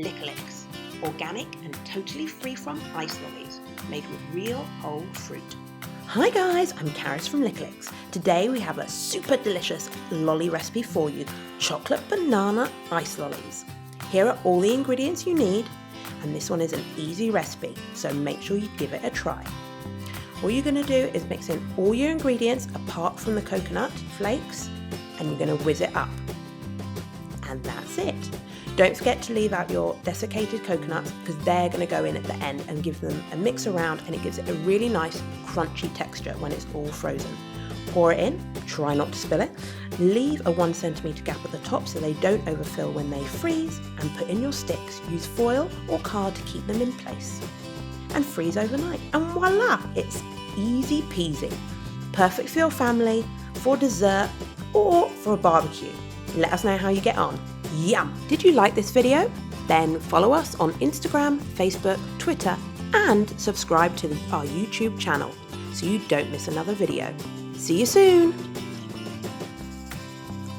Licks, organic and totally free from ice lollies, made with real whole fruit. Hi guys, I'm Karis from Licks. Today we have a super delicious lolly recipe for you, chocolate banana ice lollies. Here are all the ingredients you need, and this one is an easy recipe, so make sure you give it a try. All you're going to do is mix in all your ingredients apart from the coconut flakes, and you're going to whiz it up. And that's it. Don't forget to leave out your desiccated coconuts because they're going to go in at the end and give them a mix around, and it gives it a really nice crunchy texture when it's all frozen. Pour it in, try not to spill it, leave a 1 centimetre gap at the top so they don't overfill when they freeze, and put in your sticks. Use foil or card to keep them in place. And freeze overnight. And voila, it's easy peasy. Perfect for your family, for dessert, or for a barbecue. Let us know how you get on. Yum! Did you like this video? Then follow us on Instagram, Facebook, Twitter, and subscribe to our YouTube channel so you don't miss another video. See you soon!